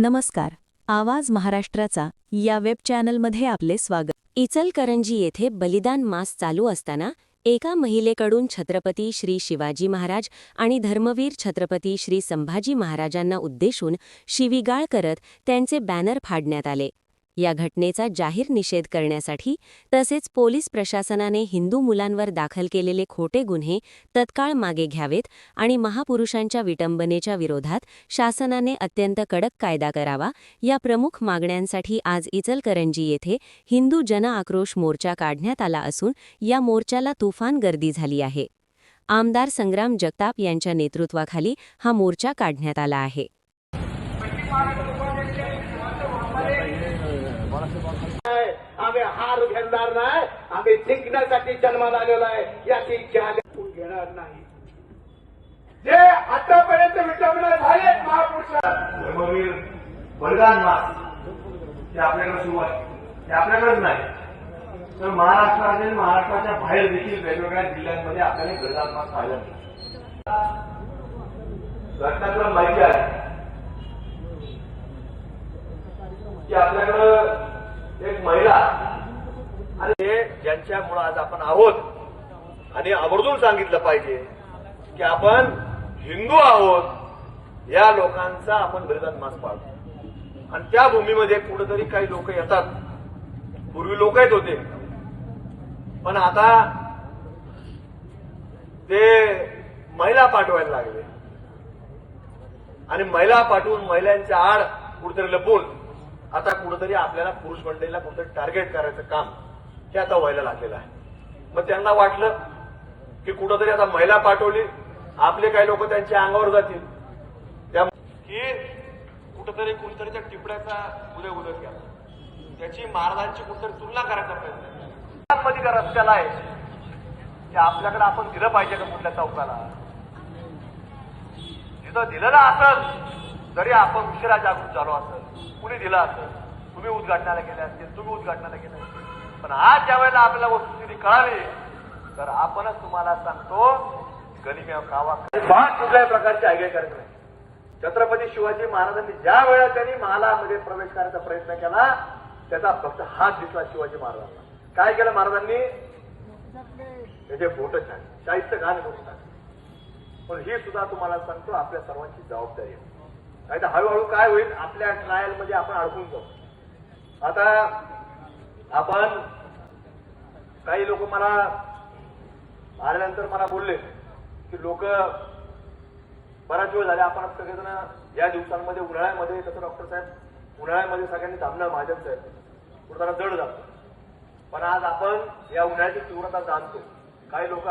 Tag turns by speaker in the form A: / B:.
A: नमस्कार. आवाज महाराष्ट्राचा या वेब चॅनलमध्ये आपले स्वागत.
B: इचलकरंजी येथे बलिदान मास चालू असताना एका महिलेकडून छत्रपती श्री शिवाजी महाराज आणि धर्मवीर छत्रपती श्री संभाजी महाराजांना उद्देशून शिवीगाळ करत त्यांचे बॅनर फाडण्यात आले. या घटनेचा जाहीर निषेध करण्यासाठी तसेच पोलीस प्रशासनाने हिंदू मुलांवर दाखल केलेले खोटे गुन्हे तत्काळ मागे घ्यावेत आणि महापुरुषांच्या विटंबनेच्या विरोधात शासनाने अत्यंत कडक कायदा करावा, या प्रमुख मागण्यांसाठी आज इचलकरंजी येथे हिंदू जन आक्रोश मोर्चा काढण्यात आला असून या मोर्चाला तुफान गर्दी झाली आहे. आमदार संग्राम जगताप यांच्या नेतृत्वाखाली हा मोर्चा काढण्यात आला आहे.
C: आम्ही हार घेणार नाही, आम्ही जिंकण्यासाठी जन्माला आलेलो आहे, याची जाहीर घेणार नाही. जे आतापर्यंत विटंबना झाले महापुरुष धर्मवीर बलिदान मास ते आपल्याकडे सुरू आहे, ते आपल्याकडेच नाही तर महाराष्ट्रातील महाराष्ट्राच्या बाहेर देखील वेगवेगळ्या जिल्ह्यांमध्ये आपल्याला बलिदान मास पाहायला मिळतो. घटनाक्रम माहिती आहे की आपल्याकडं एक महिला आणि ज्यांच्यामुळे आज आपण आहोत आणि आवर्जून सांगितलं पाहिजे की आपण हिंदू आहोत, या लोकांचा आपण बलिदान मास पाळतो. आणि त्या भूमीमध्ये कुठेतरी काही लोक येतात. पूर्वी लोक येत होते, पण आता ते महिला पाठवायला लागले आणि महिला पाठवून महिलांच्या आड कुठेतरी लपून आता कुठेतरी आपल्याला पुरुष मंडळीला कुठेतरी टार्गेट करायचं काम हे आता व्हायला लागलेलं आहे. मग त्यांना वाटलं की कुठेतरी आता महिला पाठवली, आपले काही लोक त्यांच्या अंगावर जातील, की कुठेतरी कुठेतरी त्या टिपड्याचा उदय केला, त्याची महाराजांची कुठेतरी तुलना करायचा प्रयत्न मध्ये रस्त्याला आहे की आपल्याकडे आपण दिलं पाहिजे का कुठल्या चौकाला. जिथं दिलेलं असेल तरी आपण उशिरा जागृत झालो असेल, कुणी दिला असेल, तुम्ही उद्घाटनाला गेले असतील, तुम्ही उद्घाटनाला गेले असतील, पण आज ज्या वेळेला आपल्याला वस्तुस्थिती कळाली तर आपणच तुम्हाला सांगतो गनिम्या खावा कुठल्याही प्रकारची आयडिया करत नाही. छत्रपती शिवाजी महाराजांनी ज्या वेळेला त्यांनी महालामध्ये प्रवेश करण्याचा प्रयत्न केला त्याचा फक्त हात दिसला शिवाजी महाराजांना. काय केलं महाराजांनी? त्याचे बोट छान शाहीचं घाण करून टाकलं. पण ही सुद्धा तुम्हाला सांगतो आपल्या सर्वांची जबाबदारी आहे. नाही तर हळूहळू काय होईल, आपल्या ट्रायल मध्ये आपण अडकून जाऊ. आता आपण काही लोक मला आल्यानंतर मला बोलले की लोक बराच वेळ झाले आपण सगळेजण या दिवसांमध्ये उन्हाळ्यामध्ये, तसं डॉक्टर साहेब उन्हाळ्यामध्ये सगळ्यांनी थांबणं महाजन साहेब कुठं जड जातो, पण आज आपण या उन्हाळ्याची तीव्रता जाणतो. काही लोक